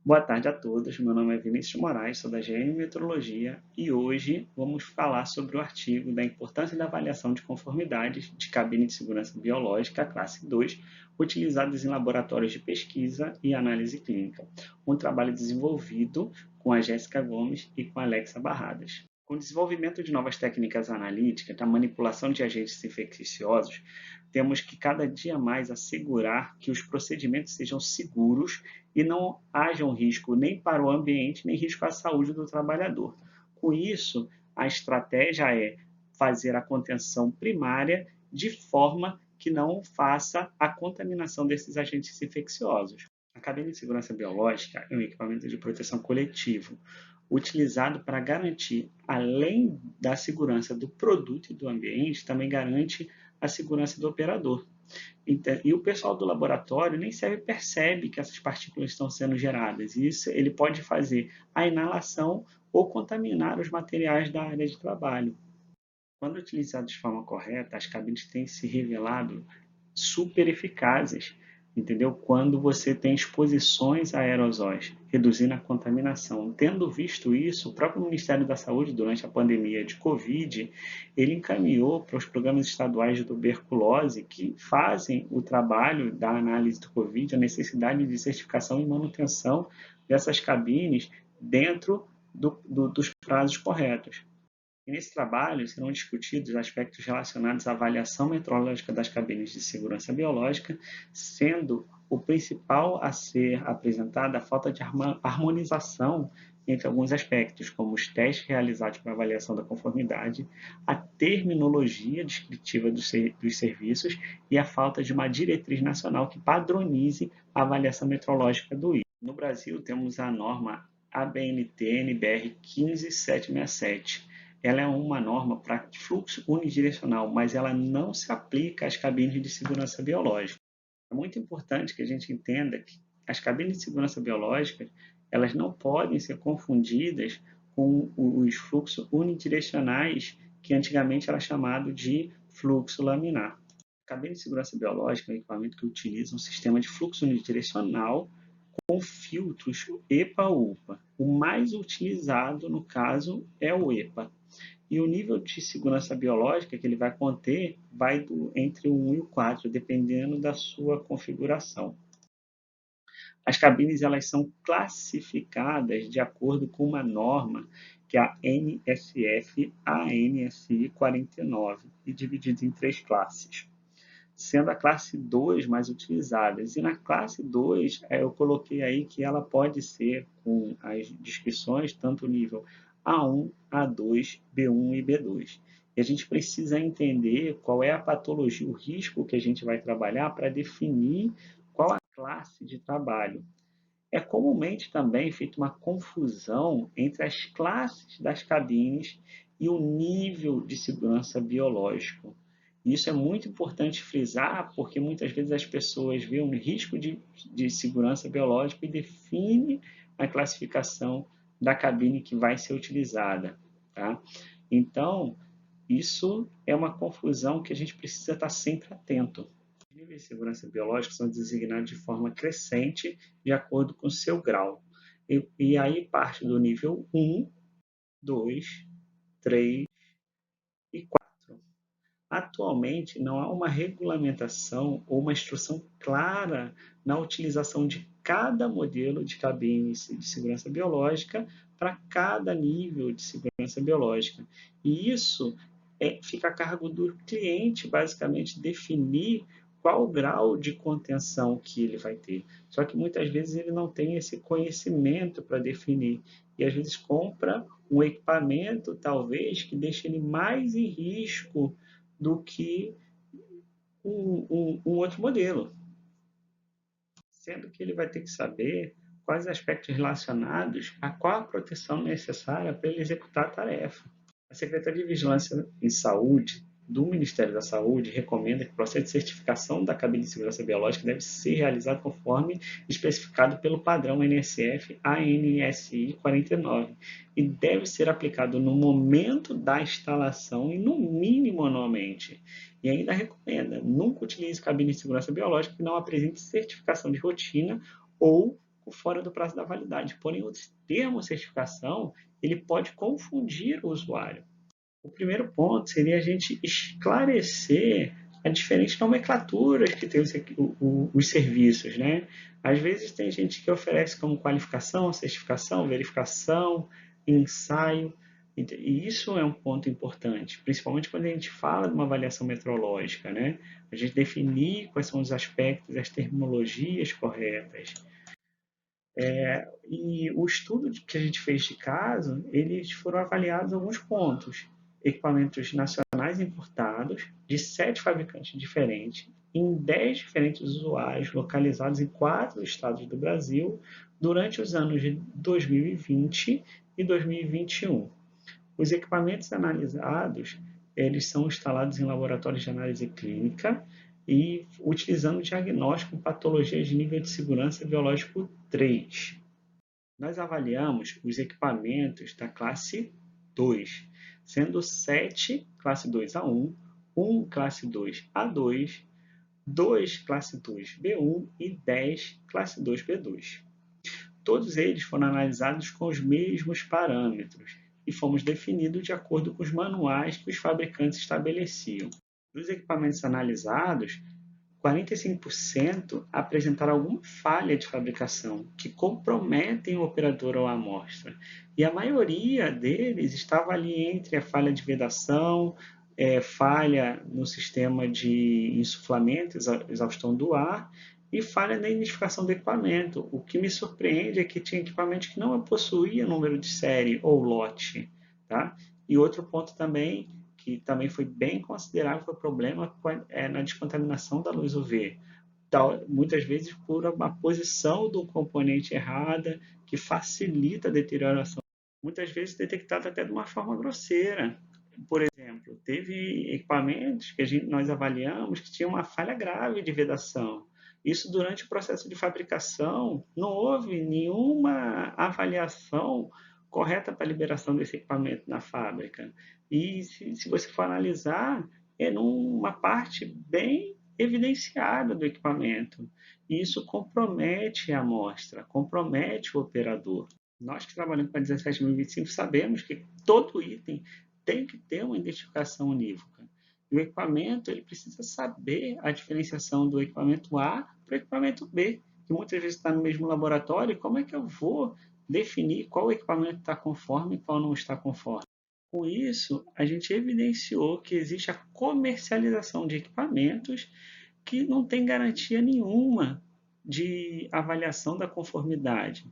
Boa tarde a todos, meu nome é Vinícius Moraes, sou da GM Metrologia e hoje vamos falar sobre o artigo da importância da avaliação de conformidades de cabine de segurança biológica, classe 2, utilizadas em laboratórios de pesquisa e análise clínica, um trabalho desenvolvido com a Jéssica Gomes e com a Alexa Barradas. Com o desenvolvimento de novas técnicas analíticas da manipulação de agentes infecciosos, temos que cada dia mais assegurar que os procedimentos sejam seguros e não haja um risco nem para o ambiente, nem risco à saúde do trabalhador. Com isso, a estratégia é fazer a contenção primária de forma que não faça a contaminação desses agentes infecciosos. A cabine de segurança biológica é um equipamento de proteção coletivo, utilizado para garantir, além da segurança do produto e do ambiente, também garante a segurança do operador. E o pessoal do laboratório nem sempre percebe que essas partículas estão sendo geradas. E isso ele pode fazer a inalação ou contaminar os materiais da área de trabalho. Quando utilizados de forma correta, as cabines têm se revelado super eficazes, entendeu? Quando você tem exposições a aerosóis, reduzindo a contaminação. Tendo visto isso, o próprio Ministério da Saúde, durante a pandemia de Covid, ele encaminhou para os programas estaduais de tuberculose que fazem o trabalho da análise do Covid, a necessidade de certificação e manutenção dessas cabines dentro dos prazos corretos. E nesse trabalho serão discutidos aspectos relacionados à avaliação metrológica das cabines de segurança biológica, sendo o principal a ser apresentado a falta de harmonização entre alguns aspectos, como os testes realizados para avaliação da conformidade, a terminologia descritiva dos serviços e a falta de uma diretriz nacional que padronize a avaliação metrológica do I. No Brasil, temos a norma ABNT-NBR 15767. Ela é uma norma para fluxo unidirecional, mas ela não se aplica às cabines de segurança biológica. É muito importante que a gente entenda que as cabines de segurança biológica elas não podem ser confundidas com os fluxos unidirecionais, que antigamente era chamado de fluxo laminar. A cabine de segurança biológica é um equipamento que utiliza um sistema de fluxo unidirecional com filtros EPA-UPA. O mais utilizado, no caso, é o EPA. E o nível de segurança biológica que ele vai conter vai entre o 1 e o 4, dependendo da sua configuração. As cabines elas são classificadas de acordo com uma norma que é a NSF ANSI 49 e dividida em 3 classes, sendo a classe 2 mais utilizada. E na classe 2, eu coloquei aí que ela pode ser com as descrições, tanto nível A1, A2, B1 e B2. E a gente precisa entender qual é a patologia, o risco que a gente vai trabalhar para definir qual a classe de trabalho. É comumente também feita uma confusão entre as classes das cabines e o nível de segurança biológico. Isso é muito importante frisar, porque muitas vezes as pessoas veem um risco de segurança biológica e definem a classificação da cabine que vai ser utilizada. Tá? Então, isso é uma confusão que a gente precisa estar sempre atento. Os níveis de segurança biológica são designados de forma crescente de acordo com seu grau. E aí parte do nível 1, 2, 3 e 4. Atualmente, não há uma regulamentação ou uma instrução clara na utilização de cada modelo de cabine de segurança biológica para cada nível de segurança biológica. E isso fica a cargo do cliente, basicamente, definir qual o grau de contenção que ele vai ter. Só que muitas vezes ele não tem esse conhecimento para definir. E às vezes compra um equipamento, talvez, que deixe ele mais em risco do que um outro modelo. Sendo que ele vai ter que saber quais aspectos relacionados a qual a proteção necessária para ele executar a tarefa. A Secretaria de Vigilância em Saúde do Ministério da Saúde recomenda que o processo de certificação da cabine de segurança biológica deve ser realizado conforme especificado pelo padrão NSF ANSI 49 e deve ser aplicado no momento da instalação e no mínimo anualmente. E ainda recomenda, nunca utilize cabine de segurança biológica que não apresente certificação de rotina ou pouco fora do prazo da validade. Porém, o termo certificação ele pode confundir o usuário. O primeiro ponto seria a gente esclarecer as diferentes nomenclaturas que tem os serviços, né? Às vezes tem gente que oferece como qualificação, certificação, verificação, ensaio, e isso é um ponto importante, principalmente quando a gente fala de uma avaliação metrológica, né? A gente definir quais são os aspectos, as terminologias corretas. E o estudo que a gente fez de caso, eles foram avaliados alguns pontos. Equipamentos nacionais importados de 7 fabricantes diferentes, em 10 diferentes usuários localizados em 4 estados do Brasil, durante os anos de 2020 e 2021. Os equipamentos analisados, eles são instalados em laboratórios de análise clínica e utilizando diagnóstico em patologias de nível de segurança biológico 3. Nós avaliamos os equipamentos da classe 2, sendo 7 classe 2A1, 1 classe 2A2, 2 classe 2B1 e 10 classe 2B2. Todos eles foram analisados com os mesmos parâmetros e fomos definidos de acordo com os manuais que os fabricantes estabeleciam. Dos equipamentos analisados, 45% apresentaram alguma falha de fabricação que comprometem o operador ou a amostra. E a maioria deles estava ali entre a falha de vedação, falha no sistema de insuflamento, exaustão do ar, e falha na identificação do equipamento. O que me surpreende é que tinha equipamentos que não possuíam número de série ou lote. Tá? E outro ponto também, que também foi bem considerável, foi o problema na descontaminação da luz UV. Muitas vezes por uma posição do componente errada, que facilita a deterioração. Muitas vezes detectado até de uma forma grosseira. Por exemplo, teve equipamentos que nós avaliamos que tinham uma falha grave de vedação. Isso durante o processo de fabricação, não houve nenhuma avaliação correta para a liberação desse equipamento na fábrica. E se você for analisar, é numa parte bem evidenciada do equipamento. E isso compromete a amostra, compromete o operador. Nós que trabalhamos com a 17025 sabemos que todo item tem que ter uma identificação unívoca. E o equipamento ele precisa saber a diferenciação do equipamento A para o equipamento B, que muitas vezes está no mesmo laboratório. Como é que eu vou definir qual equipamento está conforme e qual não está conforme? Com isso, a gente evidenciou que existe a comercialização de equipamentos que não tem garantia nenhuma de avaliação da conformidade.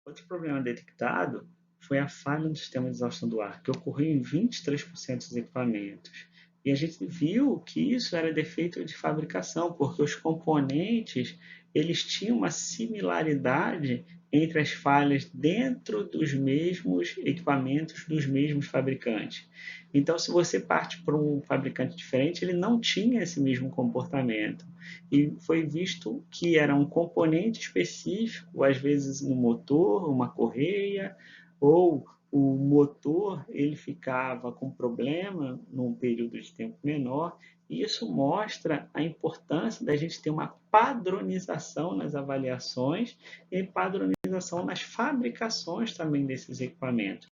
Outro problema detectado foi a falha no sistema de exaustão do ar, que ocorreu em 23% dos equipamentos. E a gente viu que isso era defeito de fabricação, porque os componentes eles tinham uma similaridade entre as falhas dentro dos mesmos equipamentos dos mesmos fabricantes. Então, se você parte para um fabricante diferente, ele não tinha esse mesmo comportamento. E foi visto que era um componente específico, às vezes no motor, uma correia, ou o motor ele ficava com problema num período de tempo menor. E isso mostra a importância da gente ter uma padronização nas avaliações e padronização nas fabricações também desses equipamentos.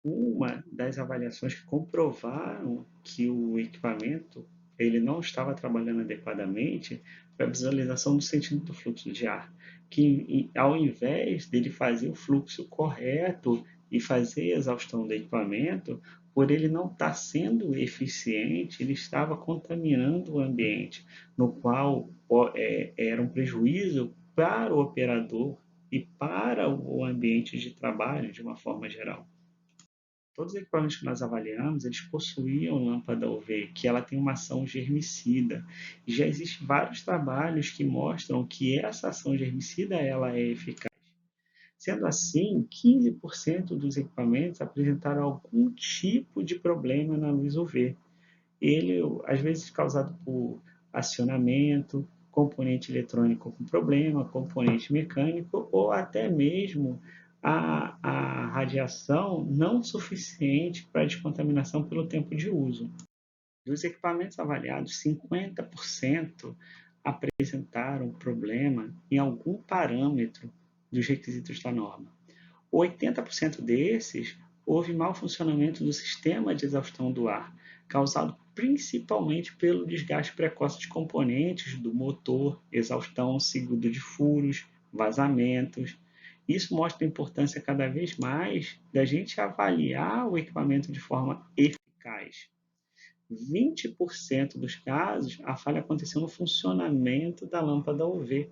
Uma das avaliações que comprovaram que o equipamento ele não estava trabalhando adequadamente foi a visualização do sentido do fluxo de ar, que ao invés dele fazer o fluxo correto e fazer a exaustão do equipamento, por ele não estar sendo eficiente, ele estava contaminando o ambiente, no qual era um prejuízo para o operador e para o ambiente de trabalho de uma forma geral. Todos os equipamentos que nós avaliamos, eles possuíam lâmpada UV, que ela tem uma ação germicida. E já existem vários trabalhos que mostram que essa ação germicida ela é eficaz. Sendo assim, 15% dos equipamentos apresentaram algum tipo de problema na luz UV. Ele, às vezes, causado por acionamento, componente eletrônico com problema, componente mecânico ou até mesmo a radiação não suficiente para a descontaminação pelo tempo de uso. Dos equipamentos avaliados, 50% apresentaram problema em algum parâmetro dos requisitos da norma. 80% desses houve mau funcionamento do sistema de exaustão do ar, causado principalmente pelo desgaste precoce de componentes do motor, exaustão seguida de furos, vazamentos. Isso mostra a importância cada vez mais da gente avaliar o equipamento de forma eficaz. 20% dos casos, a falha aconteceu no funcionamento da lâmpada UV.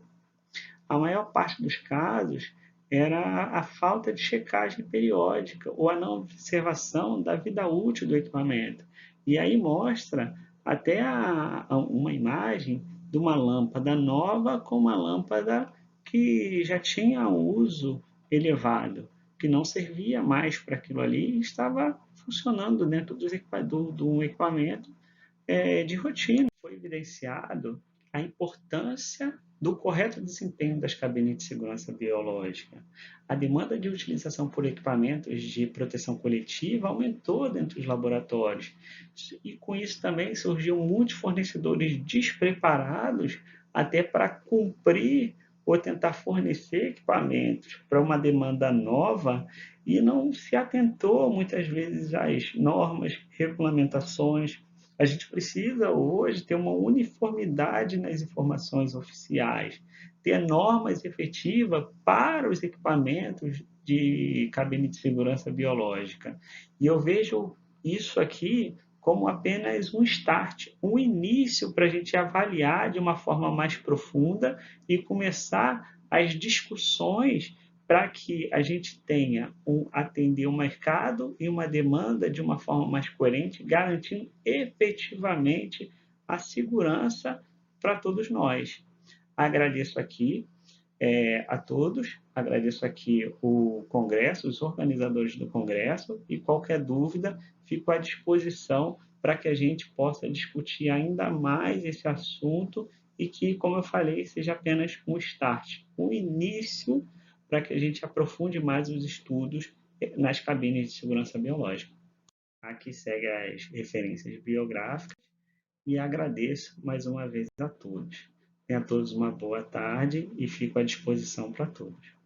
A maior parte dos casos era a falta de checagem periódica ou a não observação da vida útil do equipamento. E aí mostra até uma imagem de uma lâmpada nova com uma lâmpada que já tinha uso elevado, que não servia mais para aquilo ali e estava funcionando dentro do equipamento de rotina. Foi evidenciado a importância do correto desempenho das cabines de segurança biológica. A demanda de utilização por equipamentos de proteção coletiva aumentou dentro dos laboratórios. E com isso também surgiu muitos fornecedores despreparados até para cumprir ou tentar fornecer equipamentos para uma demanda nova e não se atentou muitas vezes às normas, regulamentações. A gente precisa hoje ter uma uniformidade nas informações oficiais, ter normas efetivas para os equipamentos de cabine de segurança biológica. E eu vejo isso aqui como apenas um start, um início para a gente avaliar de uma forma mais profunda e começar as discussões para que a gente tenha atender um mercado e uma demanda de uma forma mais coerente, garantindo efetivamente a segurança para todos nós. Agradeço aqui a todos, agradeço aqui o Congresso, os organizadores do Congresso, e qualquer dúvida, fico à disposição para que a gente possa discutir ainda mais esse assunto e que, como eu falei, seja apenas um start, um início para que a gente aprofunde mais os estudos nas cabines de segurança biológica. Aqui segue as referências biográficas e agradeço mais uma vez a todos. Tenha a todos uma boa tarde e fico à disposição para todos.